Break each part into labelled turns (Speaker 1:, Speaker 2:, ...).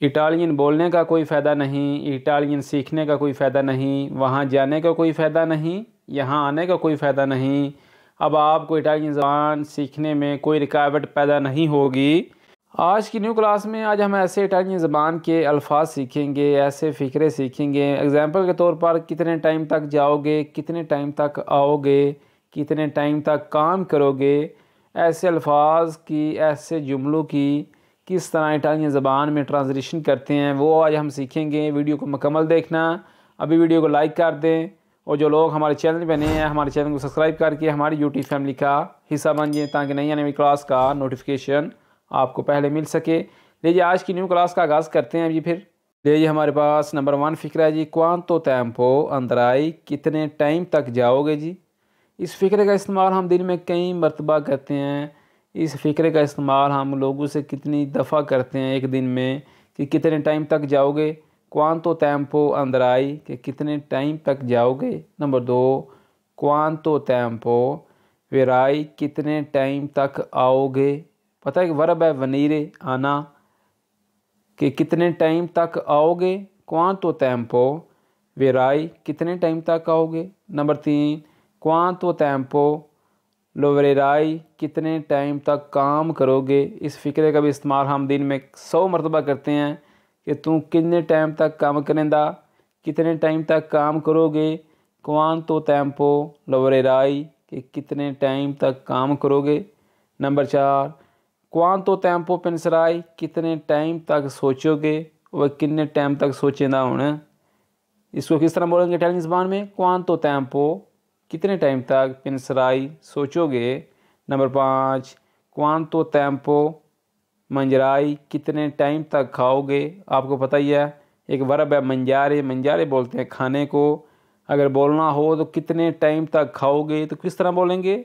Speaker 1: Italian बोलने का कोई फ़ायदा नहीं, इटालियन सीखने का कोई फ़ायदा नहीं, वहाँ जाने का कोई फ़ायदा नहीं, यहाँ आने का कोई फ़ायदा नहीं। अब आपको इटालियन ज़बान सीखने में कोई रुकावट पैदा नहीं होगी। आज की न्यू क्लास में आज हम ऐसे इटालियन ज़बान के अल्फाज सीखेंगे, ऐसे फ़िक्रे सीखेंगे। एग्ज़ाम्पल के तौर पर कितने टाइम तक जाओगे, कितने टाइम तक आओगे, कितने टाइम तक काम करोगे, ऐसे अल्फाज की, ऐसे जुमलों की किस तरह इटालियन ज़बान में ट्रांसलेशन करते हैं वो आज हम सीखेंगे। वीडियो को मुकम्मल देखना। अभी वीडियो को लाइक कर दें और जो लोग हमारे चैनल पर नए हैं हमारे चैनल को सब्सक्राइब करके हमारी यूट्यूब फैमिली का हिस्सा बन जाए ताकि नई आने वाली क्लास का नोटिफिकेशन आपको पहले मिल सके। लीजिए आज की न्यू क्लास का आगाज़ करते हैं। अभी फिर लीजिए हमारे पास नंबर 1 फ़िक्रा है जी, क्वांतो टेम्पो अंदराई, कितने टाइम तक जाओगे जी। इस फ़िक्रे का इस्तेमाल हम दिन में कई मरतबा करते हैं। इस फ़िक्रे का इस्तेमाल हम लोगों से कितनी दफ़ा करते हैं एक दिन में कि कितने टाइम तक जाओगे। क्वांतो टेम्पो अंदराई कि कितने टाइम तक जाओगे। नंबर 2 क्वांतो टेम्पो वेराई कितने टाइम तक आओगे। पता है कि वर्ब है वनीरे आना कि कितने टाइम तक आओगे। क्वांतो टेम्पो वेराई कितने टाइम तक आओगे। नंबर 3 क्वांतो टेम्पो लोवरेराई कितने टाइम तक काम करोगे। इस फ़िक्रे का भी इस्तेमाल हम दिन में 100 मरतबा करते हैं कि तू कितने टाइम तक काम करेंदा, कितने टाइम तक काम करोगे। क्वांतो टेम्पो लोवरेराई कि कितने टाइम तक काम करोगे। नंबर 4 क्वांतो टेम्पो पेंसराई कितने टाइम तक सोचोगे वह कितने टाइम तक सोचेंदा होना। इसको किस तरह बोलेंगे इटालियन ज़बान में। क्वांतो टेम्पो कितने टाइम तक पेंसराई सोचोगे। नंबर 5 क्वांतो टेम्पो मंजराई कितने टाइम तक खाओगे। आपको पता ही है एक वर्ब है मंजारे, मंजारे बोलते हैं खाने को। अगर बोलना हो तो कितने टाइम तक खाओगे तो किस तरह बोलेंगे।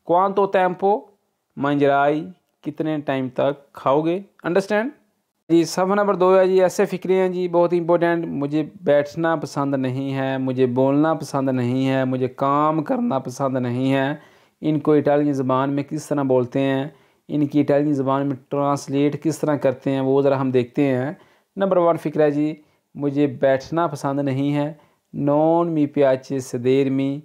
Speaker 1: क्वांतो टेम्पो मंजराई कितने टाइम तक खाओगे। अंडरस्टैंड जी। सफ़ा नंबर 2 है जी, ऐसे फ़िक्रे हैं जी बहुत इंपॉर्टेंट। मुझे बैठना पसंद नहीं है, मुझे बोलना पसंद नहीं है, मुझे काम करना पसंद नहीं है। इनको इटालियन ज़बान में किस तरह बोलते हैं, इनकी इटालियन ज़बान में ट्रांसलेट किस तरह करते हैं वो ज़रा हम देखते हैं। नंबर 1 फ़िक्रा है जी, मुझे बैठना पसंद नहीं है। नॉन मी प्याचे सदेरमी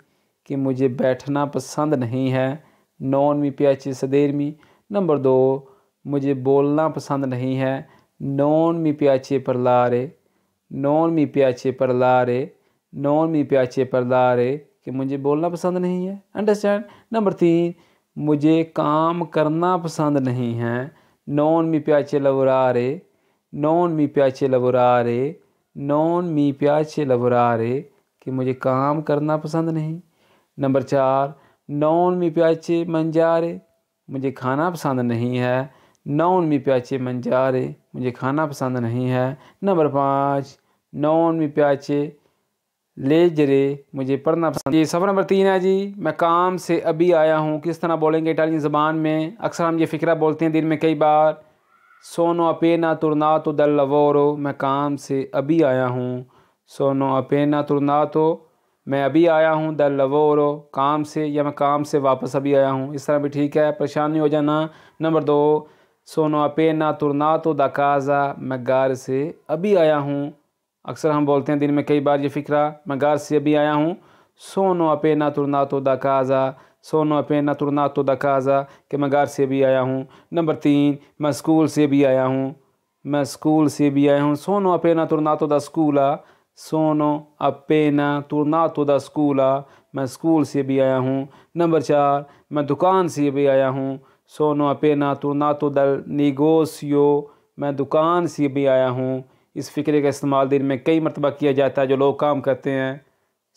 Speaker 1: कि मुझे बैठना पसंद नहीं है। नॉन मी प्याचे सदेरमी। नंबर 2 मुझे बोलना पसंद नहीं है। नॉन मी प्याचे parlare, नॉन मी प्याचे parlare, नॉन मी प्याचे parlare कि मुझे बोलना पसंद नहीं है। अंडरस्टैंड। नंबर 3 मुझे काम करना पसंद नहीं है। नॉन मी प्याचे lavorare, नॉन मी प्याचे lavorare, नॉन मी प्याचे lavorare कि मुझे काम करना पसंद नहीं। नंबर 4 नॉन मी प्याचे mangiare, मुझे खाना पसंद नहीं है। नॉन मी प्याचे मंजारे मुझे खाना पसंद नहीं है। नंबर 5 नॉन मी प्याचे लेजरे मुझे पढ़ना पसंद। ये सफ़र नंबर 3 है जी, मैं काम से अभी आया हूँ। किस तरह बोलेंगे इटालियन ज़बान में। अक्सर हम ये फ़िक्रा बोलते हैं दिन में कई बार। सोनो अपेना तुर्नातो दल लवोरो, मैं काम से अभी आया हूँ। सोनो अपेना तुर्नातो मैं अभी आया हूँ, दल लवोरो काम से, या मैं काम से वापस अभी आया हूँ। इस तरह भी ठीक है, परेशान नहीं हो जाना। नंबर 2 सोनो अपेना तुर्नातो दा काज़ा, मैं घर से अभी आया हूँ। अक्सर हम बोलते हैं दिन में कई बार ये फ़िक्रा, मैं घर से अभी आया हूँ। सोनो अपेना तुर्नातो दा काज़ा, सोनो अपेना तुर्नातो दा काज़ा कि मैं घर से भी आया हूँ। नंबर 3 मैं स्कूल से भी आया हूँ, मैं स्कूल से भी आया हूँ। सोनो अपेना तुर्नातो दा स्कूला, सोनो अपेना तुर्नातो दा स्कूला, मैं स्कूल से भी आया हूँ। नंबर 4 मैं दुकान से भी आया हूँ। सोनो अपेना तुर्नातो दल नेगोशियो, मैं दुकान से भी आया हूँ। इस फ़िक्रे का इस्तेमाल दिन में कई मरतबा किया जाता है जो लोग काम करते हैं।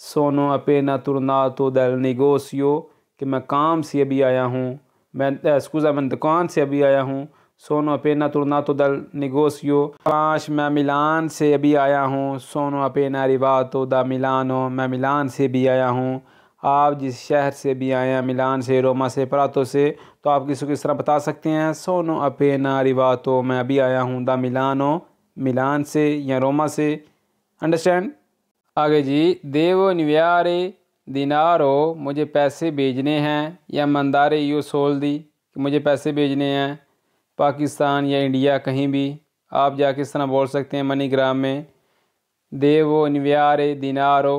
Speaker 1: सोनो अपेना तुर्नातो दल नेगोशियो कि मैं काम से अभी आया हूँ, मैं दुकान से अभी आया हूँ। सोनो अपेना तुर्नातो दल नेगोशियो। 5 मैं मिलान से अभी आया हूँ। सोनो अपेना arrivato दा मिलानो, मैं मिलान से भी आया हूँ। आप जिस शहर से भी आए हैं, मिलान से, रोमा से, प्रातो से, तो आप किस तरह बता सकते हैं। सोनो अपेना arrivato मैं अभी आया हूँ, दा मिलानो मिलान से या रोमा से। अंडरस्टैंड। आगे जी, देवो निव्यारे दिनारो मुझे पैसे भेजने हैं, या मंदारे यो सोल्दी कि मुझे पैसे भेजने हैं पाकिस्तान या इंडिया कहीं भी। आप जाके इस तरह बोल सकते हैं मनीग्राम में, देवो इन्वियारे दिनारो।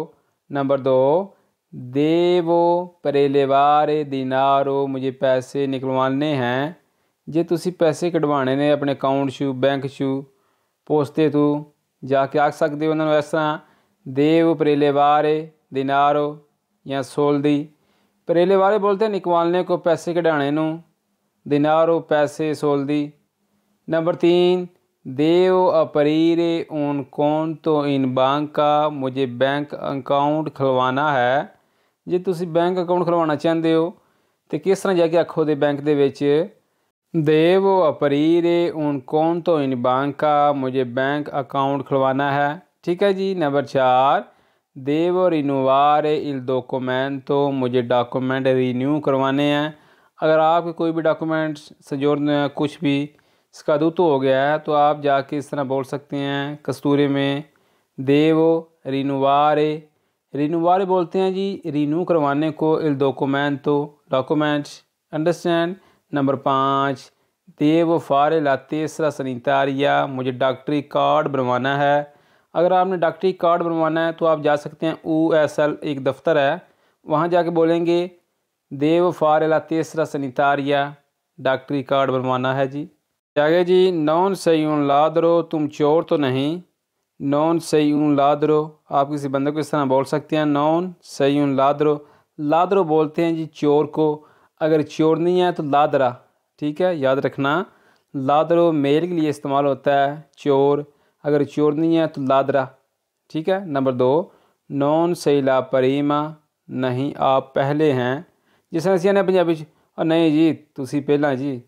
Speaker 1: नंबर 2, देवो परेलेवारे दिनारो, मुझे पैसे निकलवाने हैं। जे तुसी पैसे कढवाने ने अपने अकाउंट चू, बैंक चू, पोस्ते तू जाके आख सकते हो उन्होंने इस तरह, देव परेलेवारे दिनारो या सोल्दी। परेलेवारे बोलते हैं निकलवाने को, पैसे कढ़ाने नू, दिनारो पैसे, सोल्दी। नंबर 3, देव अपरीरे उन कौंतो इन बांका, मुझे बैंक अकाउंट खुलवाना है। जे तुसी बैंक अकाउंट खुलवाना चाहते हो तो किस तरह जाके आखो दे बैंक दे विच, देव अपरीरे उन कौंतो इन बांका, मुझे बैंक अकाउंट खुलवाना है। ठीक है जी। नंबर 4, देव रिन्यूवारे इल डॉक्यूमेंटो, मुझे डॉक्यूमेंट रिन्यू करवाने हैं। अगर आपके कोई भी डॉक्यूमेंट्स संजोड़ने कुछ भी स्कादूतो हो गया है तो आप जाके इस तरह बोल सकते हैं कस्तूरे में, देवो रिन्यूवारे। रिन्यूवारे बोलते हैं जी रिन्यू करवाने को, इल डॉक्यूमेंटो, डॉक्यूमेंट्स। अंडरस्टैंड। नंबर 5, देव फारे ला तेसरा सनितारिया, मुझे डॉक्टरी कार्ड बनवाना है। अगर आपने डॉक्टरी कार्ड बनवाना है तो आप जा सकते हैं USL, एक दफ्तर है, वहाँ जाके बोलेंगे देव फारे ला तेसरा सनितारिया, डॉक्टरी कार्ड बनवाना है जी। आगे जी, नॉन सयून लादरो, तुम चोर तो नहीं। नॉन सयून लादरो, आप किसी बंदे को इस तरह बोल सकते हैं, नॉन सयून लादरो। लादरो बोलते हैं जी चोर को, अगर चोर नहीं है तो लादरा। ठीक है, याद रखना, लादरो मेल के लिए इस्तेमाल होता है, चोर। अगर चोर नहीं है तो लादरा। ठीक है। नंबर 2, नॉन सैला परीमा, नहीं आप पहले हैं। जिस तरह ने पंजाबी और नहीं जी तुसी पहला जी।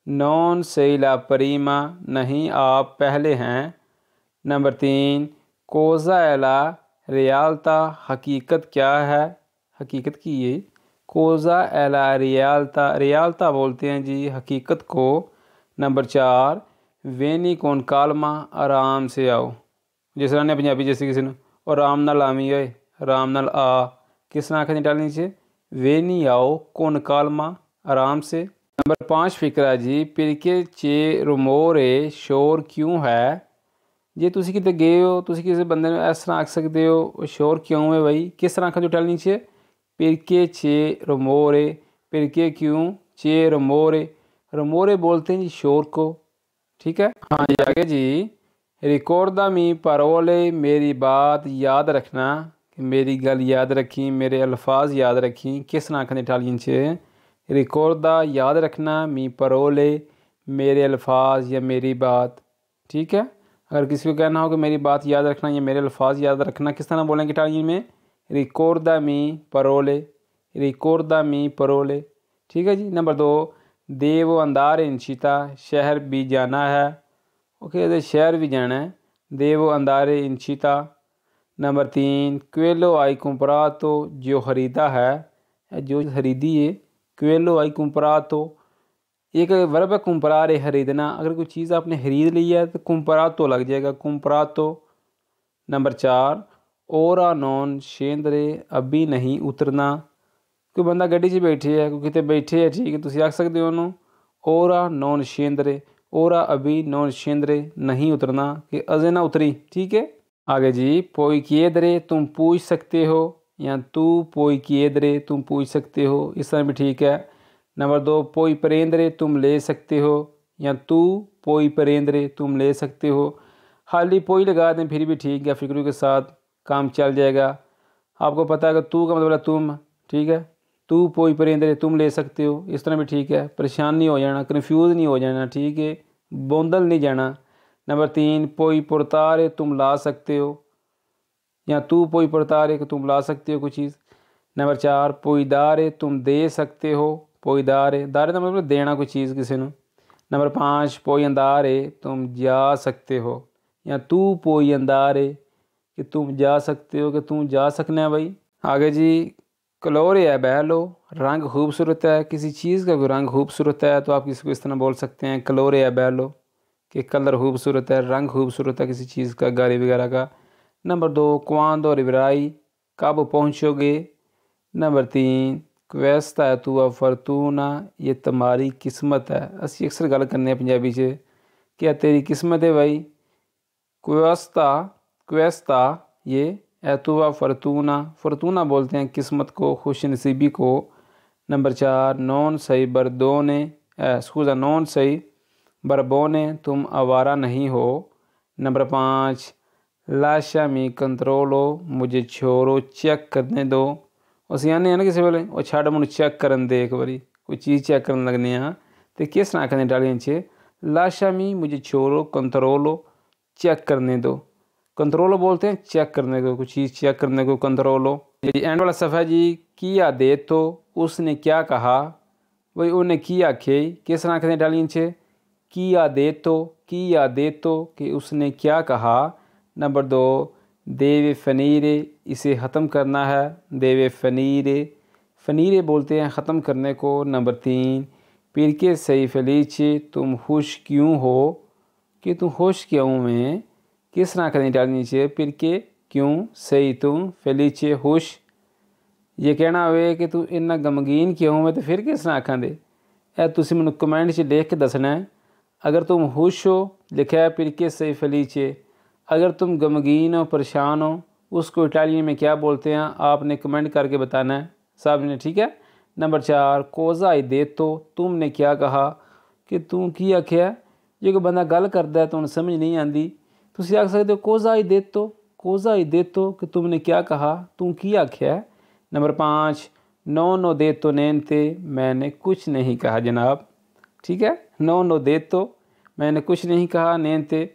Speaker 1: नॉन सैला परीमा, नहीं आप पहले हैं। नंबर 3, कोज़ा एला रियालता, हकीकत क्या है, हकीकत की ये। कोज़ा एला रियालता, रियालता बोलते हैं जी हकीकत को। नंबर 4, वेनी कौन कालमा, आराम से आओ। जिस तरह ने पंजाबी जैसे किसी ने और आराम नाल आवी होए, आराम नाल आ, किस तरह आखिर डालनी चाहिए, वेनी आओ कौन कालमा, आराम से। नंबर 5 फिक्रा जी, पिरके चे रुमोरे, शोर क्यों है। जे तुसी किते गए हो, तुसी किसी बंदे ने इस तरह आख सकते हो शोर क्यों है भाई, किस तरह आखा जो डालनी चाहिए, पिरके चे रुमोरे, पिरके क्यों, चे रुमोरे। रुमोरे बोलते हैं जी शोर को। ठीक है। हाँ जी, आगे जी, रिकॉर्ड मी परोले, मेरी बात याद रखना, कि मेरी गल याद रखी, मेरे अल्फाज याद रखी, किस तरह आखने इटालियन च, रिकॉर्ड याद रखना, मी परोले, मेरे अल्फाज या मेरी बात। ठीक है। अगर किसी को कहना हो कि मेरी बात याद रखना या मेरे अल्फाज याद रखना, किस तरह बोलेंगे इटालियन में, रिकॉर्ड मी परोले, रिकॉर्ड मी परोले। ठीक है जी। नंबर 2, देव अंदार इंचिता, शहर भी जाना है। ओके, तो शहर भी जाना है, देव अंदारे इंचिता। नंबर 3, क्वेलो आई कुम्परातो, जो ख़रीदा है, जो खरीदी है, क्वेलो आई कुम्परातो। एक वर्ब है कुम्परारे, खरीदना। अगर कोई चीज़ आपने खरीद ली है तो कुम्परातो लग जाएगा, कुम्परातो। नंबर 4, ओरा नॉन शेंदरे, अभी नहीं उतरना। कोई बंदा गड्डी 'ਚ बैठे है, कोई कितने बैठे है, ठीक है, तुम आख सकते हो उन्होंने ओरा नॉन शेंदरे, ओरा अभी नॉन शेंदरे, नहीं उतरना, कि अजे ना उतरी। ठीक है। आगे जी, पोई किएदरे, तुम पूछ सकते हो, या तू पोई किएदरे, तुम पूछ सकते हो, इस तरह भी ठीक है। नंबर 2, पोई परेंद्रे, तुम ले सकते हो, या तू पोई परेंद्रे, तुम ले सकते हो। खाली पोई लगा दें फिर भी ठीक है, फिक्रू के साथ काम चल जाएगा। आपको पता है कि तू का मतलब है तुम। ठीक है, तू पोई परेंद्रे, तुम ले सकते हो, इस तरह भी ठीक है, परेशान नहीं हो जाना, कन्फ्यूज़ नहीं हो जाना। ठीक है, बोंदल नहीं जाना। नंबर 3, पोई पुरतारे, तुम ला सकते हो, या तू पोई पुरतारे, कि तुम ला सकते हो कोई चीज़। नंबर 4, पोई दारे, तुम दे सकते हो, पोई दारे, दारे का मतलब देना कोई चीज़ किसी ने। नंबर 5, पोई अंदारे, तुम जा सकते हो, या तू पोई अंदारे, कि तुम जा सकते हो, कि तुम जा सकना है भाई। आगे जी, कलोरे है बहलो, रंग खूबसूरत है, किसी चीज़ का कोई रंग खूबसूरत है तो आप किसी को इस तरह बोल सकते हैं कलोरे है बहलो, कि कलर खूबसूरत है, रंग खूबसूरत है किसी चीज़ का, गाड़ी वगैरह का। नंबर 2, क्वांदो रिवराई, कब पहुँचोगे। नंबर 3, क्वेस्ता है तू फरतूना, ये तुम्हारी किस्मत है। असी अक्सर गल करने पंजाबी च क्या तेरी किस्मत है भाई। क्वेस्ता क्वेस्ता ये एतुआ फरतूना, फरतूना बोलते हैं किस्मत को, खुश नसीबी को। नंबर 4 नॉन सही बरदोने स्कूजा नॉन सही बरबोने, तुम आवारा नहीं हो। नंबर 5 लाशा मी कंट्रोलो, मुझे छोड़ो चेक करने दो। उस यानी है ना किसी बोले वो छाड़ मुझे चेक करन दे, एक बारी कोई चीज़ चेक करने लगने हैं तो किस ना करने डाली नीचे लाशा मी मुझे छोड़ो कंट्रोलो चेक करने दो। कंट्रोलो बोलते हैं चेक करने को, कुछ चीज़ चेक करने को कंट्रोलो। जी एंड वाला सफ़ा जी किया दे तो उसने क्या कहा, वही उन्हें किया खे किस ना करने डाली नीचे किया दे तो कि उसने क्या कहा। नंबर 2 देवे फनीरे, इसे ख़त्म करना है। देवे फनीरे, फनीरे बोलते हैं ख़त्म करने को। नंबर 3 पीर के सही फलीचे, तुम खुश क्यों हो, कि तुम खुश क्यों में किस ना करनी डालनी चाहिए फिर के क्यों सही तुम फलीचे खुश। ये कहना होवे कि तू इन्ना गमगीन क्यों में तो फिर किस ना आखा दे। तुम मैनू कमेंट च लिख के दसना है। अगर तुम खुश हो लिखा है फिर के सही फलीचे, अगर तुम गमगीन हो परेशान हो उसको इटालियन में क्या बोलते हैं आपने कमेंट करके बताना है साहब ने, ठीक है। नंबर 4 कोजा ही दे तो, तुमने क्या कहा, कि तू की आख्या। जो कोई बंदा गल करता है तो उन्हें समझ नहीं आती, तुम आख सकते हो कोजा ही दे तो, कोजा ही दे तो कि तुमने क्या कहा, तू की आख्या। नंबर 5 नो दे तो नैनते, मैंने कुछ नहीं कहा जनाब, ठीक है। नो दे तो मैंने कुछ नहीं कहा, नैनते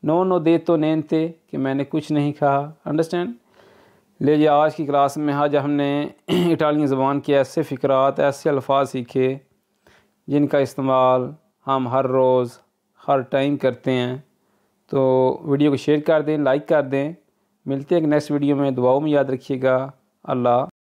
Speaker 1: नो दे तो नैनते कि मैंने कुछ नहीं कहा। अंडरस्टैंड। ले जी आज की क्लास में आज हमने इटालियन ज़बान के ऐसे फ़िक्रात ऐसे अल्फाज सीखे जिनका इस्तेमाल हम हर रोज़ हर टाइम करते हैं। तो वीडियो को शेयर कर दें, लाइक कर दें। मिलते हैं एक नेक्स्ट वीडियो में, दुआओं में याद रखिएगा। अल्लाह।